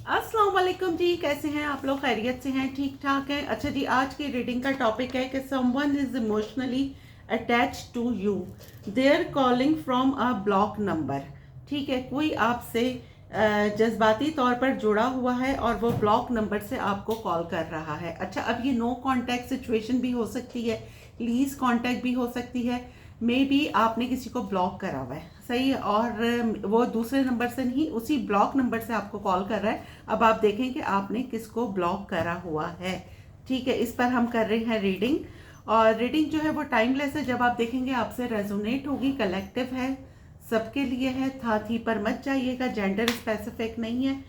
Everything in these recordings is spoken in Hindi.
अस्सलाम वालेकुम जी, कैसे हैं आप लोग? खैरियत से हैं? ठीक ठाक हैं? अच्छा जी, आज की रीडिंग का टॉपिक है कि someone is emotionally attached to you, they are calling from a block number. ठीक है, कोई आपसे जज्बाती तौर पर जुड़ा हुआ है और वो ब्लॉक नंबर से आपको कॉल कर रहा है। अच्छा, अब ये नो कांटेक्ट सिचुएशन भी हो सकती है, लीज कांटेक्ट भी हो सकती है, मे बी आपने किसी को ब्लॉक करा हुआ है, सही है, और वो दूसरे नंबर से नहीं, उसी ब्लॉक नंबर से आपको कॉल कर रहा है। अब आप देखें कि आपने किसको ब्लॉक करा हुआ है। ठीक है, इस पर हम कर रहे हैं रीडिंग, और रीडिंग जो है वो टाइमलेस है। जब आप देखेंगे आपसे रेजोनेट होगी, कलेक्टिव है, सबके लिए है, था थी पर मत जाइएगा, जेंडर स्पेसिफिक नहीं है।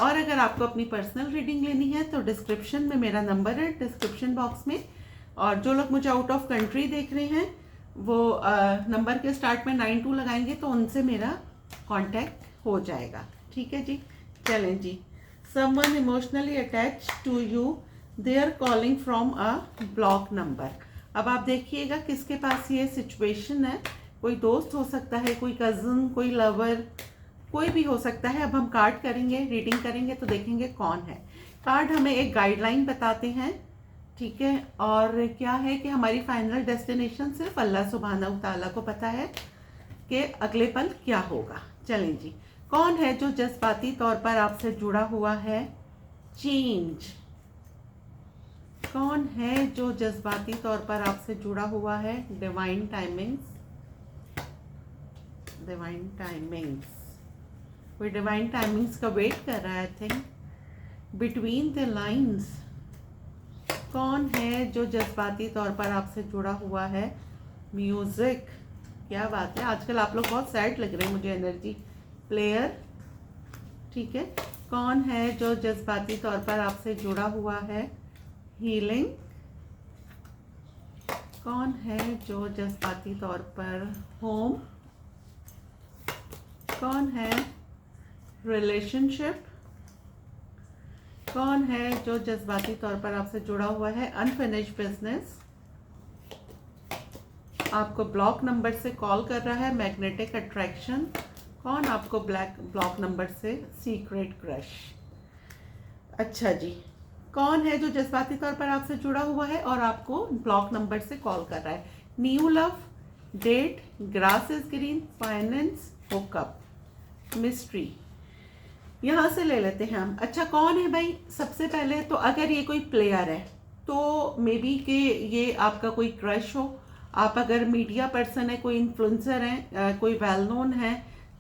और अगर आपको अपनी पर्सनल रीडिंग लेनी है तो डिस्क्रिप्शन में मेरा नंबर है, डिस्क्रिप्शन बॉक्स में। और जो लोग मुझे आउट ऑफ कंट्री देख रहे हैं वो नंबर के स्टार्ट में 92 लगाएंगे तो उनसे मेरा कांटेक्ट हो जाएगा। ठीक है जी, चलें जी। Someone emotionally attach to you, they are calling from a block number. अब आप देखिएगा किसके पास ये सिचुएशन है। कोई दोस्त हो सकता है, कोई कज़न, कोई लवर, कोई भी हो सकता है। अब हम कार्ड करेंगे, रीडिंग करेंगे तो देखेंगे कौन है। कार्ड हमें एक गाइडलाइन बताते हैं, ठीक है, और क्या है कि हमारी फाइनल डेस्टिनेशन सिर्फ अल्लाह सुब्हानहू तआला को पता है कि अगले पल क्या होगा। चलें जी, कौन है जो जज्बाती तौर पर आपसे जुड़ा हुआ है? चेंज। कौन है जो जज्बाती तौर पर आपसे जुड़ा हुआ है? Divine timings. डिवाइन टाइमिंग्स, कोई डिवाइन टाइमिंग्स का वेट कर रहा है I think. Between the lines, कौन है जो जज्बाती तौर पर आपसे जुड़ा हुआ है? म्यूजिक, क्या बात है, आजकल आप लोग बहुत सैड लग रहे हैं मुझे, एनर्जी। प्लेयर, ठीक है, कौन है जो जज्बाती तौर पर आपसे जुड़ा हुआ है? हीलिंग, कौन है जो जज्बाती तौर पर? होम, कौन है? रिलेशनशिप, कौन है जो जज्बाती तौर पर आपसे जुड़ा हुआ है? अनफिनिश्ड बिजनेस, आपको ब्लॉक नंबर से कॉल कर रहा है। मैग्नेटिक अट्रैक्शन, कौन आपको ब्लॉक नंबर से? Secret crush. अच्छा जी, कौन है जो जज्बाती तौर पर आपसे जुड़ा हुआ है और आपको ब्लॉक नंबर से कॉल कर रहा है? New love, date, grass is green, finance, hookup, mystery. यहाँ से ले लेते हैं हम। अच्छा, कौन है भाई? सबसे पहले तो अगर ये कोई प्लेयर है तो मे बी कि ये आपका कोई क्रश हो। आप अगर मीडिया पर्सन है, कोई इन्फ्लुएंसर है, कोई वेल नोन है,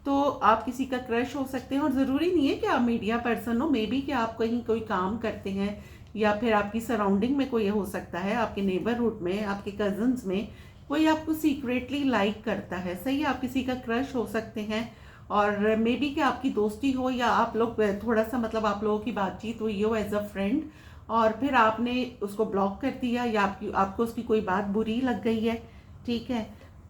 तो आप किसी का क्रश हो सकते हैं। और ज़रूरी नहीं है कि आप मीडिया पर्सन हो, मे बी कि आप कहीं कोई काम करते हैं या फिर आपकी सराउंडिंग में कोई हो सकता है, आपके नेबरहुड में, आपके कजन्स में कोई आपको सीक्रेटली लाइक करता है। सही है, आप किसी का क्रश हो सकते हैं। और मे बी कि आपकी दोस्ती हो या आप लोग थोड़ा सा मतलब आप लोगों की बातचीत हुई हो एज अ फ्रेंड, और फिर आपने उसको ब्लॉक कर दिया या आपको उसकी कोई बात बुरी लग गई है। ठीक है,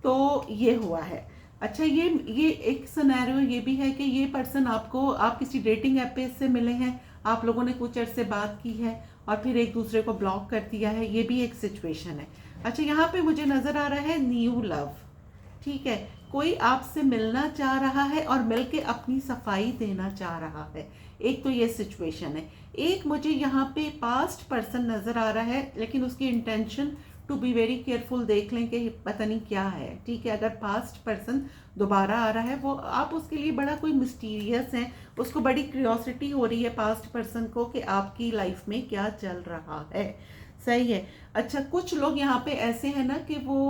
तो ये हुआ है। अच्छा, ये एक सिनेरियो ये भी है कि ये पर्सन आपको, आप किसी डेटिंग ऐप पे इससे मिले हैं, आप लोगों ने कुछ अरसे बात की है और फिर एक दूसरे को ब्लॉक कर दिया है, ये भी एक सिचुएशन है। अच्छा, यहाँ पे मुझे नज़र आ रहा है न्यू लव। ठीक है, कोई आपसे मिलना चाह रहा है और मिलके अपनी सफाई देना चाह रहा है। एक तो ये सिचुएशन है। एक मुझे यहाँ पे पास्ट पर्सन नजर आ रहा है, लेकिन उसकी intention to be very careful, देख लें कि पता नहीं क्या है। ठीक है, अगर पास्ट पर्सन दोबारा आ रहा है, वो आप उसके लिए बड़ा कोई मिस्टीरियस है, उसको बड़ी क्यूरियोसिटी हो रही है पास्ट पर्सन को कि आपकी लाइफ में क्या चल रहा है। सही है। अच्छा, कुछ लोग यहाँ पे ऐसे हैं ना कि वो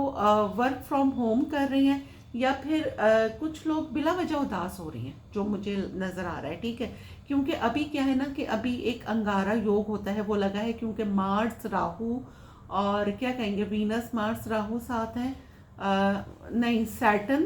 वर्क फ्रॉम होम कर रहे हैं, या फिर कुछ लोग बिला वजह उदास हो रही हैं, जो मुझे नज़र आ रहा है। ठीक है, क्योंकि अभी क्या है ना कि अभी एक अंगारा योग होता है, वो लगा है, क्योंकि मार्स राहु और क्या कहेंगे, वीनस मार्स राहु साथ हैं, नहीं, सैटर्न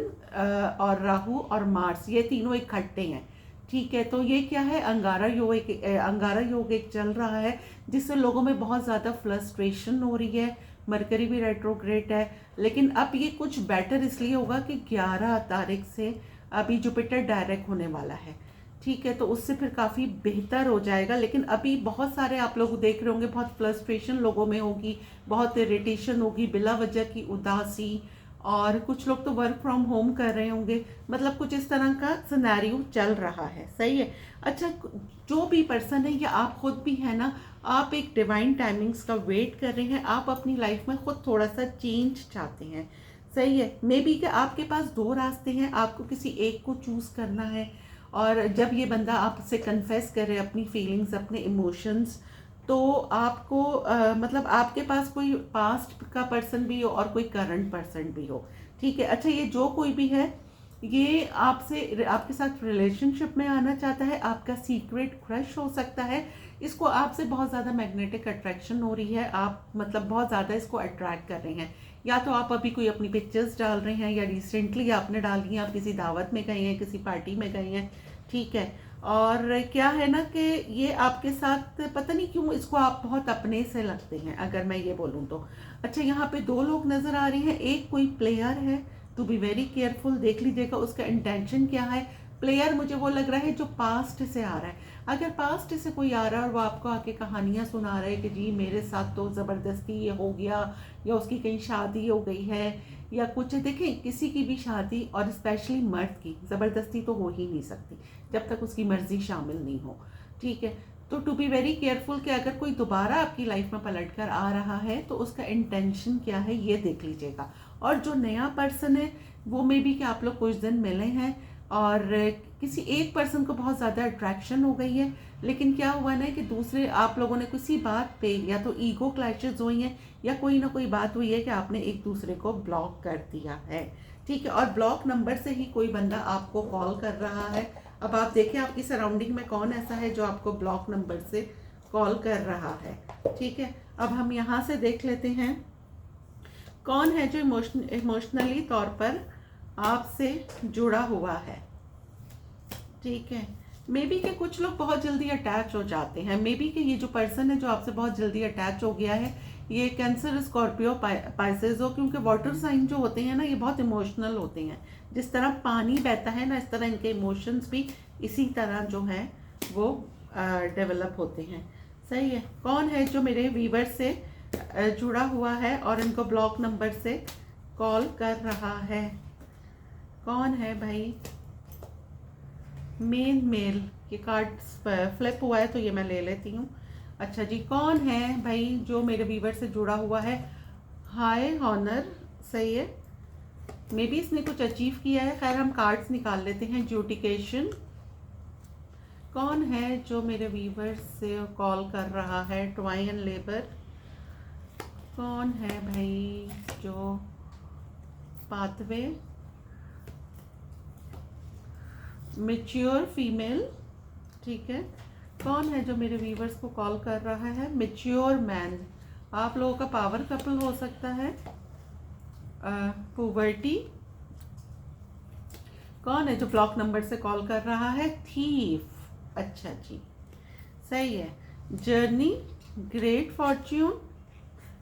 और राहु और मार्स, ये तीनों इकट्ठे हैं। ठीक है, तो ये क्या है, अंगारा योग एक चल रहा है, जिससे लोगों में बहुत ज़्यादा फ्लस्ट्रेशन हो रही है। मरकरी भी रेट्रोग्रेड है, लेकिन अब ये कुछ बेटर इसलिए होगा कि 11 तारीख से अभी जुपिटर डायरेक्ट होने वाला है। ठीक है, तो उससे फिर काफ़ी बेहतर हो जाएगा। लेकिन अभी बहुत सारे आप लोग देख रहे होंगे, बहुत फ्लस्ट्रेशन लोगों में होगी, बहुत इरिटेशन होगी, बिला वजह की उदासी, और कुछ लोग तो वर्क फ्रॉम होम कर रहे होंगे, मतलब कुछ इस तरह का सिनेरियो चल रहा है। सही है। अच्छा, जो भी पर्सन है या आप खुद भी है ना, आप एक डिवाइन टाइमिंग्स का वेट कर रहे हैं, आप अपनी लाइफ में खुद थोड़ा सा चेंज चाहते हैं। सही है। मे बी कि आपके पास दो रास्ते हैं, आपको किसी एक को चूज़ करना है। और जब ये बंदा आपसे कन्फेस करे अपनी फीलिंग्स, अपने इमोशंस, तो आपको मतलब आपके पास कोई पास्ट का पर्सन भी हो और कोई करंट पर्सन भी हो। ठीक है। अच्छा, ये जो कोई भी है, ये आपसे आपके साथ रिलेशनशिप में आना चाहता है, आपका सीक्रेट क्रश हो सकता है। इसको आपसे बहुत ज़्यादा मैग्नेटिक अट्रैक्शन हो रही है, आप मतलब बहुत ज़्यादा इसको अट्रैक्ट कर रहे हैं। या तो आप अभी कोई अपनी पिक्चर्स डाल रहे हैं, या रिसेंटली आपने डाली हैं, आप किसी दावत में गए हैं, किसी पार्टी में गए हैं। ठीक है। और क्या है ना कि ये आपके साथ पता नहीं क्यों इसको आप बहुत अपने से लगते हैं, अगर मैं ये बोलूँ तो। अच्छा, यहाँ पे दो लोग नज़र आ रहे हैं, एक कोई प्लेयर है, टू बी वेरी केयरफुल, देख लीजिएगा उसका इंटेंशन क्या है। प्लेयर मुझे वो लग रहा है जो पास्ट से आ रहा है। अगर पास्ट से कोई आ रहा है और वो आपको आके कहानियाँ सुना रहा है कि जी मेरे साथ तो ज़बरदस्ती ये हो गया, या उसकी कहीं शादी हो गई है, या कुछ, देखें किसी की भी शादी, और स्पेशली मर्द की, ज़बरदस्ती तो हो ही नहीं सकती जब तक उसकी मर्जी शामिल नहीं हो। ठीक है। तो टू बी वेरी केयरफुल कि अगर कोई दोबारा आपकी लाइफ में पलट कर आ रहा है तो उसका इंटेंशन क्या है, ये देख लीजिएगा। और जो नया पर्सन है, वो मे बी कि आप लोग कुछ दिन मिले हैं और किसी एक पर्सन को बहुत ज़्यादा अट्रैक्शन हो गई है, लेकिन क्या हुआ ना कि दूसरे आप लोगों ने किसी बात पे या तो ईगो क्लैशेस हुई हैं, या कोई ना कोई बात हुई है कि आपने एक दूसरे को ब्लॉक कर दिया है। ठीक है। और ब्लॉक नंबर से ही कोई बंदा आपको कॉल कर रहा है। अब आप देखें आपकी सराउंडिंग में कौन ऐसा है जो आपको ब्लॉक नंबर से कॉल कर रहा है। ठीक है। अब हम यहाँ से देख लेते हैं कौन है जो इमोशनली तौर पर आपसे जुड़ा हुआ है। ठीक है। मे बी के कुछ लोग बहुत जल्दी अटैच हो जाते हैं, मे बी के ये जो पर्सन है जो आपसे बहुत जल्दी अटैच हो गया है, ये कैंसर, स्कॉर्पियो, पाइसेस हो, क्योंकि वाटर साइन जो होते हैं ना, ये बहुत इमोशनल होते हैं। जिस तरह पानी बहता है ना, इस तरह इनके इमोशंस भी इसी तरह जो है वो डेवलप होते हैं। सही है। कौन है जो मेरे वीवर से जुड़ा हुआ है और इनको ब्लॉक नंबर से कॉल कर रहा है? कौन है भाई? मेन मेल, ये कार्ड फ्लिप हुआ है तो ये मैं ले लेती हूँ। अच्छा जी, कौन है भाई जो मेरे वीवर से जुड़ा हुआ है? हाय हॉनर। सही है। मे बी इसने कुछ अचीव किया है। खैर, हम कार्ड्स निकाल लेते हैं। ज्यूडिकेशन। कौन है जो मेरे वीवर से कॉल कर रहा है? Twine labour. कौन है भाई जो पाथवे? Mature female. ठीक है। कौन है जो मेरे व्यूवर्स को कॉल कर रहा है? Mature man. आप लोगों का पावर कपल हो सकता है। पुवर्टी। कौन है जो ब्लॉक नंबर से कॉल कर रहा है? थीफ। अच्छा जी, सही है। Journey, great fortune,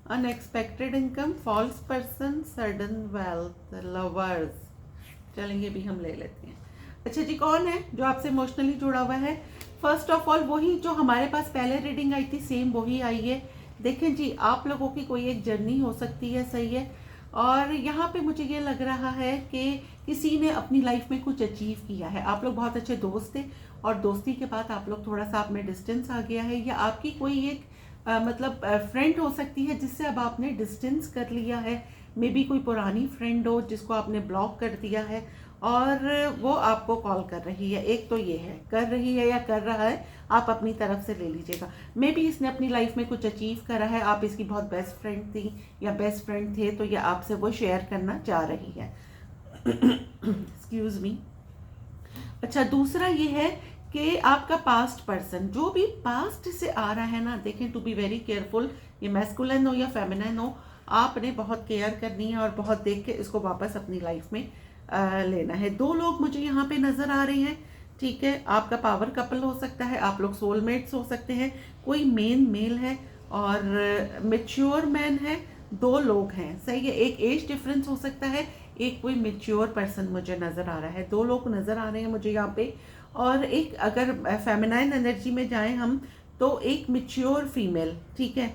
unexpected income, false person, sudden wealth, lovers. चलेंगे भी हम ले लेते हैं। अच्छा जी, कौन है जो आपसे इमोशनली जुड़ा हुआ है? फर्स्ट ऑफ ऑल वही जो हमारे पास पहले रीडिंग आई थी, सेम वही आई है। देखें जी, आप लोगों की कोई एक जर्नी हो सकती है। सही है। और यहाँ पे मुझे ये लग रहा है कि किसी ने अपनी लाइफ में कुछ अचीव किया है। आप लोग बहुत अच्छे दोस्त थे और दोस्ती के बाद आप लोग थोड़ा सा आप में डिस्टेंस आ गया है, या आपकी कोई एक मतलब फ्रेंड हो सकती है जिससे अब आपने डिस्टेंस कर लिया है। मे बी कोई पुरानी फ्रेंड हो जिसको आपने ब्लॉक कर दिया है और वो आपको कॉल कर रही है। एक तो ये है, कर रही है या कर रहा है, आप अपनी तरफ से ले लीजिएगा। मे बी इसने अपनी लाइफ में कुछ अचीव करा है, आप इसकी बहुत बेस्ट फ्रेंड थी या बेस्ट फ्रेंड थे, तो ये आपसे वो शेयर करना चाह रही है। Excuse me. अच्छा, दूसरा ये है कि आपका पास्ट पर्सन, जो भी पास्ट से आ रहा है ना, देखें टू बी वेरी केयरफुल, ये मैस्कुलिन हो या फेमिनिन हो, आपने बहुत केयर करनी है और बहुत देख के इसको वापस अपनी लाइफ में लेना है। दो लोग मुझे यहाँ पे नजर आ रहे हैं। ठीक है। आपका पावर कपल हो सकता है, आप लोग सोलमेट्स हो सकते हैं, कोई मेन मेल है और मेच्योर मैन है। दो लोग हैं। सही है। एक एज डिफरेंस हो सकता है, एक कोई मेच्योर पर्सन मुझे नजर आ रहा है। दो लोग नजर आ रहे हैं मुझे यहाँ पे। और एक, अगर फेमिनाइन एनर्जी में जाएं हम, तो एक मेच्योर फीमेल। ठीक है।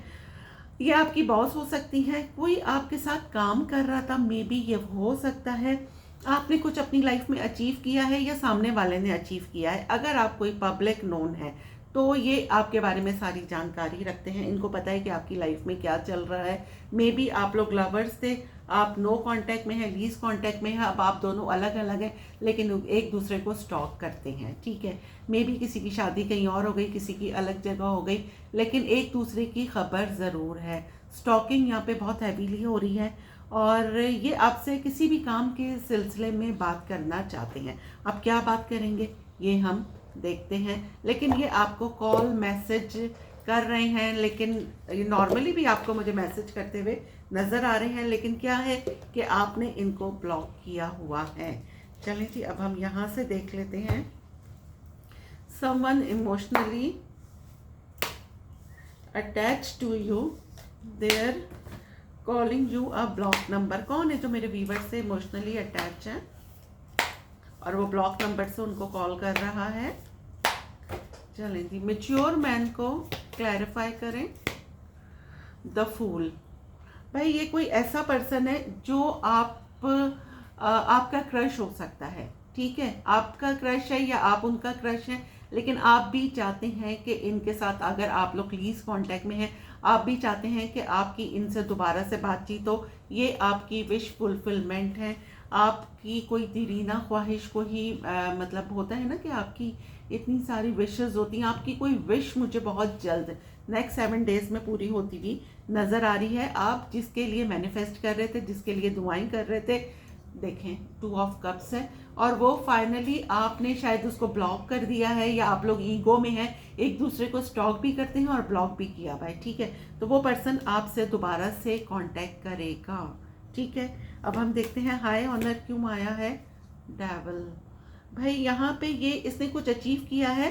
ये आपकी बॉस हो सकती है, कोई आपके साथ काम कर रहा था, मे बी ये हो सकता है आपने कुछ अपनी लाइफ में अचीव किया है या सामने वाले ने अचीव किया है। अगर आप कोई पब्लिक नोन है तो ये आपके बारे में सारी जानकारी रखते हैं, इनको पता है कि आपकी लाइफ में क्या चल रहा है। मे बी आप लोग लवर्स थे, आप नो कांटेक्ट में हैं, लीज कांटेक्ट में हैं, अब आप दोनों अलग अलग हैं लेकिन एक दूसरे को स्टॉक करते हैं, ठीक है। मे बी किसी की शादी कहीं और हो गई, किसी की अलग जगह हो गई, लेकिन एक दूसरे की खबर ज़रूर है। स्टॉकिंग यहाँ पे बहुत हैवीली हो रही है और ये आपसे किसी भी काम के सिलसिले में बात करना चाहते हैं। अब क्या बात करेंगे ये हम देखते हैं, लेकिन ये आपको कॉल मैसेज कर रहे हैं, लेकिन ये नॉर्मली भी आपको मुझे मैसेज करते हुए नज़र आ रहे हैं, लेकिन क्या है कि आपने इनको ब्लॉक किया हुआ है। चलें जी, अब हम यहाँ से देख लेते हैं। Someone emotionally attach to you, they're calling you a block number. कौन है जो मेरे व्यूवर से इमोशनली अटैच है और वो ब्लॉक नंबर से उनको कॉल कर रहा है? चलें जी, मैच्योर मैन को क्लैरिफाई करें। द फूल, भाई ये कोई ऐसा पर्सन है जो आपका क्रश हो सकता है, ठीक है। आपका क्रश है या आप उनका क्रश है, लेकिन आप भी चाहते हैं कि इनके साथ, अगर आप लोग लीज कांटेक्ट में हैं, आप भी चाहते हैं कि आपकी इनसे दोबारा से बातचीत हो। ये आपकी विश फुलफिलमेंट है, आपकी कोई दीरीना ख्वाहिश को ही मतलब होता है ना कि आपकी इतनी सारी विशेस होती हैं, आपकी कोई विश मुझे बहुत जल्द नेक्स्ट 7 डेज में पूरी होती हुई नज़र आ रही है। आप जिसके लिए मैनिफेस्ट कर रहे थे, जिसके लिए दुआएं कर रहे थे, देखें 2 ऑफ कप्स है, और वो फाइनली आपने शायद उसको ब्लॉक कर दिया है, या आप लोग ईगो में हैं, एक दूसरे को स्टॉक भी करते हैं और ब्लॉक भी किया भाई, ठीक है। तो वो पर्सन आपसे दोबारा से कांटेक्ट करेगा, ठीक है। अब हम देखते हैं हाई ऑनर क्यों आया है। डेविल, भाई यहाँ पे ये इसने कुछ अचीव किया है।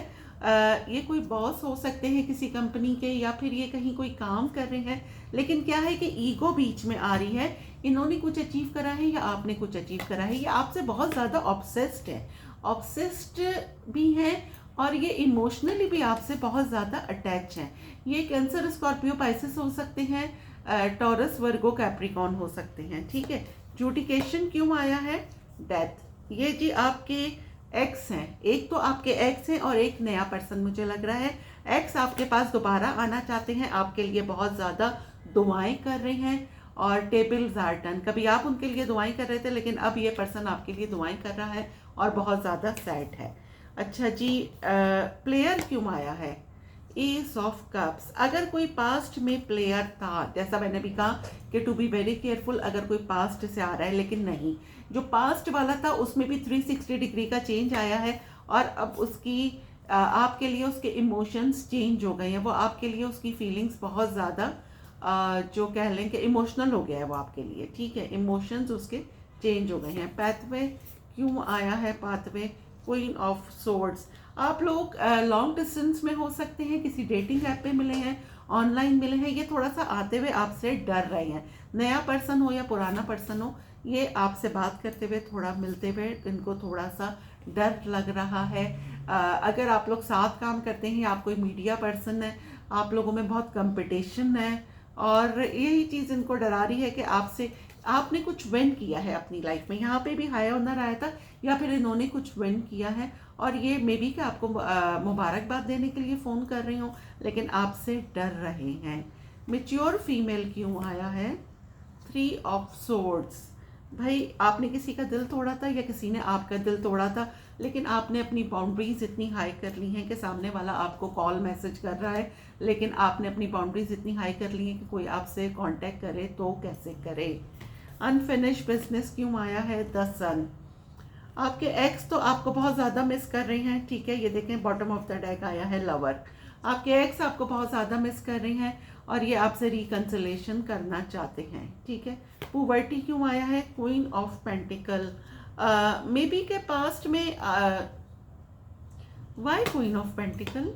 ये कोई बॉस हो सकते हैं किसी कंपनी के, या फिर ये कहीं कोई काम कर रहे हैं, लेकिन क्या है कि ईगो बीच में आ रही है। इन्होंने कुछ अचीव करा है या आपने कुछ अचीव करा है। ये आपसे बहुत ज़्यादा ऑब्सेस्ड है, ऑब्सेस्ड भी हैं, और ये इमोशनली भी आपसे बहुत ज़्यादा अटैच हैं। ये कैंसर, स्कॉर्पियो, पाइसेस हो सकते हैं, टॉरस, वर्गो, कैप्रिकॉन हो सकते हैं, ठीक है। जूडिकेशन क्यों आया है? डेथ, ये जी आपके एक्स हैं, एक तो आपके एक्स हैं और एक नया पर्सन मुझे लग रहा है। एक्स आपके पास दोबारा आना चाहते हैं, आपके लिए बहुत ज़्यादा दुआएं कर रहे हैं, और टेबल्स आर टर्न, कभी आप उनके लिए दुआएं कर रहे थे, लेकिन अब ये पर्सन आपके लिए दुआएं कर रहा है और बहुत ज़्यादा सैड है। अच्छा जी, प्लेयर क्यों आया है? एस ऑफ कप्स, अगर कोई पास्ट में प्लेयर था, जैसा मैंने भी कहा कि टू बी वेरी केयरफुल अगर कोई पास्ट से आ रहा है, लेकिन नहीं, जो पास्ट वाला था उसमें भी 360 डिग्री का चेंज आया है, और अब उसकी आपके लिए उसके इमोशंस चेंज हो गए हैं। वो आपके लिए उसकी फीलिंग्स बहुत ज़्यादा जो कह लें कि इमोशनल हो गया है वो आपके लिए, ठीक है। इमोशंस उसके चेंज हो गए हैं। पाथवे क्यों आया है? पाथवे, क्वीन ऑफ सोर्ड्स, आप लोग लॉन्ग डिस्टेंस में हो सकते हैं, किसी डेटिंग ऐप पे मिले हैं, ऑनलाइन मिले हैं, ये थोड़ा सा आते हुए आपसे डर रहे हैं। नया पर्सन हो या पुराना पर्सन हो, ये आपसे बात करते हुए, थोड़ा मिलते हुए इनको थोड़ा सा डर लग रहा है। अगर आप लोग साथ काम करते हैं, आप कोई मीडिया पर्सन है, आप लोगों में बहुत कंपटीशन है, और यही चीज़ इनको डरा रही है कि आपसे आपने कुछ विन किया है अपनी लाइफ में। यहाँ पे भी हाई ऑनर आया था, या फिर इन्होंने कुछ विन किया है, और ये मे बी कि आपको मुबारकबाद देने के लिए फ़ोन कर रही हूँ, लेकिन आपसे डर रहे हैं। मैच्योर फीमेल क्यों आया है? 3 ऑफ सोर्ड्स, भाई आपने किसी का दिल तोड़ा था या किसी ने आपका दिल तोड़ा था, लेकिन आपने अपनी बाउंड्रीज इतनी हाई कर ली हैं कि सामने वाला आपको कॉल मैसेज कर रहा है, लेकिन आपने अपनी बाउंड्रीज इतनी हाई कर ली हैं कि कोई आपसे कांटेक्ट करे तो कैसे करे। अनफिनिश बिजनेस क्यों आया है? द सन, आपके एक्स तो आपको बहुत ज़्यादा मिस कर रहे हैं, ठीक है। ये देखें बॉटम ऑफ द डेक आया है लवर, आपके एक्स आपको बहुत ज़्यादा मिस कर रहे हैं और ये आपसे रिकंसिलेशन करना चाहते हैं, ठीक है। पुवर्टी क्यों आया है? क्वीन ऑफ पेंटिकल, मे बी के पास्ट में why queen of pentacle?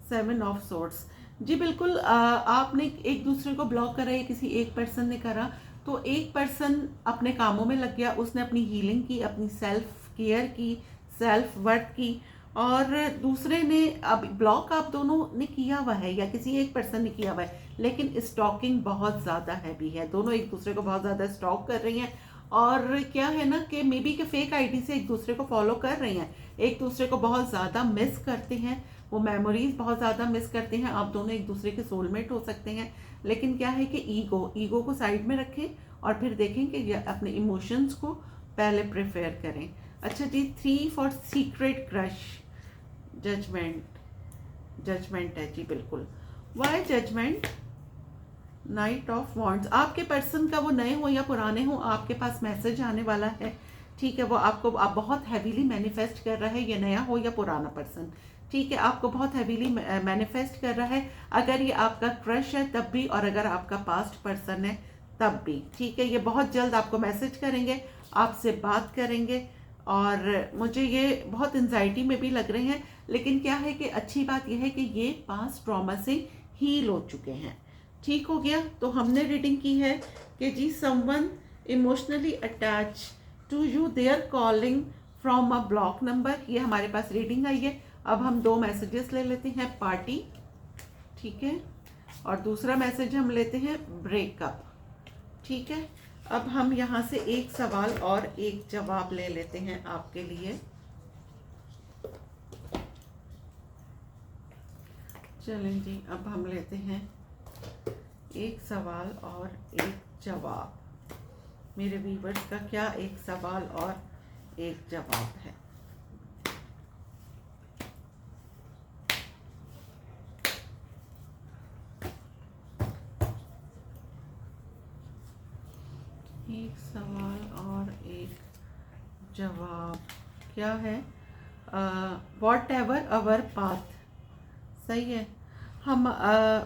7 of swords, जी बिल्कुल, आपने एक दूसरे को ब्लॉक करा है, किसी एक पर्सन ने करा, तो एक पर्सन अपने कामों में लग गया, उसने अपनी हीलिंग की, अपनी सेल्फ केयर की, सेल्फ वर्थ की, और दूसरे ने, अब ब्लॉक आप दोनों ने किया हुआ है या किसी एक पर्सन ने किया हुआ है, लेकिन स्टॉकिंग बहुत ज़्यादा हैवी है, दोनों एक दूसरे को बहुत ज़्यादा स्टॉक कर रही हैं। और क्या है ना कि मे बी के फेक आईडी से एक दूसरे को फॉलो कर रही हैं, एक दूसरे को बहुत ज़्यादा मिस करते हैं, वो मेमोरीज बहुत ज़्यादा मिस करते हैं। आप दोनों एक दूसरे के सोलमेट हो सकते हैं, लेकिन क्या है कि ईगो को साइड में रखें और फिर देखें कि अपने इमोशंस को पहले प्रेफर करें। अच्छा जी, 3 फॉर सीक्रेट क्रश, जजमेंट है जी, बिल्कुल। Why judgement? Knight of wands, आपके पर्सन का, वो नए हो या पुराने हो, आपके पास मैसेज आने वाला है, ठीक है। वो आपको आप बहुत हैवीली मैनिफेस्ट कर रहा है, ये नया हो या पुराना पर्सन, ठीक है, आपको बहुत हैवीली मैनिफेस्ट कर रहा है। अगर ये आपका क्रश है तब भी, और अगर आपका पास्ट पर्सन है तब भी, ठीक है। ये बहुत जल्द आपको मैसेज करेंगे, आपसे बात करेंगे, और मुझे ये बहुत एंजाइटी में भी लग रहे हैं। लेकिन क्या है कि अच्छी बात यह है कि ये पास्ट ट्रॉमा से हील हो चुके हैं, ठीक हो गया। तो हमने रीडिंग की है कि जी someone emotionally attach to you, they are calling from a block number, ये हमारे पास रीडिंग आई है। अब हम 2 मैसेजेस ले लेते हैं, पार्टी, ठीक है, और दूसरा मैसेज हम लेते हैं ब्रेकअप, ठीक है। अब हम यहाँ से एक सवाल और एक जवाब ले लेते हैं आपके लिए। चलें जी, अब हम लेते हैं एक सवाल और एक जवाब। मेरे व्यूवर्स का क्या एक सवाल और एक जवाब है? एक सवाल और एक जवाब क्या है? वॉट एवर अवर पाथ, सही है। हम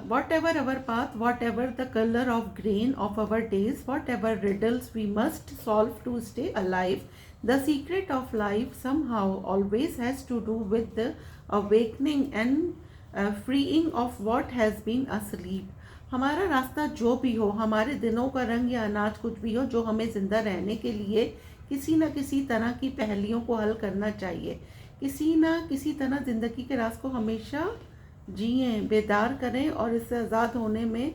whatever our path, whatever the colour of grain of our days, whatever riddles we must solve to stay alive, the secret of life somehow always has to do with the awakening and freeing of what has been asleep। हमारा रास्ता जो भी हो, हमारे दिनों का रंग या अनाज कुछ भी हो, जो हमें ज़िंदा रहने के लिए किसी न किसी तरह की पहेलियों को हल करना चाहिए, किसी न किसी तरह ज़िंदगी के राज को हमेशा जिए, बेदार करें और इससे आज़ाद होने में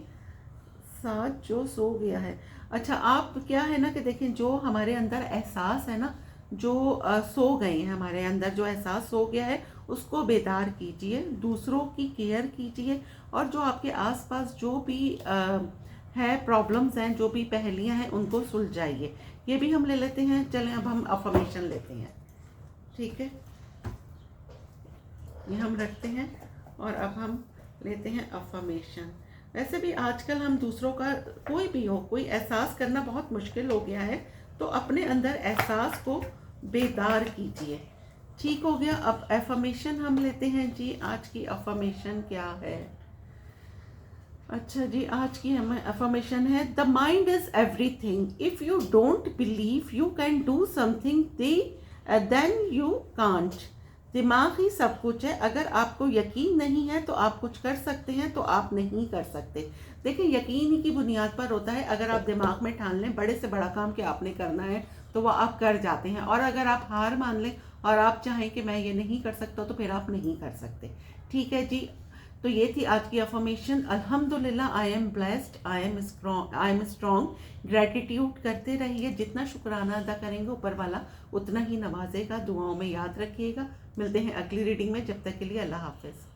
साथ जो सो गया है। अच्छा, आप क्या है ना कि देखें, जो हमारे अंदर एहसास है ना, जो सो गए हैं हमारे अंदर, जो एहसास सो गया है, उसको बेदार कीजिए, दूसरों की केयर कीजिए, और जो आपके आसपास जो भी है प्रॉब्लम्स हैं, जो भी पहेलियां हैं, उनको सुलझाइए। ये भी हम ले लेते हैं। चलें अब हम अफर्मेशन लेते हैं, ठीक है, ये हम रखते हैं और अब हम लेते हैं अफर्मेशन। वैसे भी आजकल हम दूसरों का, कोई भी हो, कोई एहसास करना बहुत मुश्किल हो गया है, तो अपने अंदर एहसास को बेदार कीजिए, ठीक हो गया। अब अफर्मेशन हम लेते हैं जी। आज की अफर्मेशन क्या है? अच्छा जी, आज की हमें अफर्मेशन है, the mind is everything, if you don't believe you can do something then you can't. दिमाग ही सब कुछ है, अगर आपको यकीन नहीं है तो आप कुछ कर सकते हैं, तो आप नहीं कर सकते। देखिए, यकीन ही की बुनियाद पर होता है। अगर आप दिमाग में ठान लें बड़े से बड़ा काम कि आपने करना है, तो वह आप कर जाते हैं, और अगर आप हार मान लें और आप चाहें कि मैं ये नहीं कर सकता, तो फिर आप नहीं कर सकते, ठीक है जी। तो ये थी आज की अफर्मेशन। अल्हम्दुलिल्लाह, I am blessed, I am strong. Gratitude करते रहिए, जितना शुक्राना अदा करेंगे ऊपर वाला उतना ही नवाजेगा। दुआओं में याद रखिएगा। मिलते हैं अगली रीडिंग में, जब तक के लिए अल्लाह हाफिज़।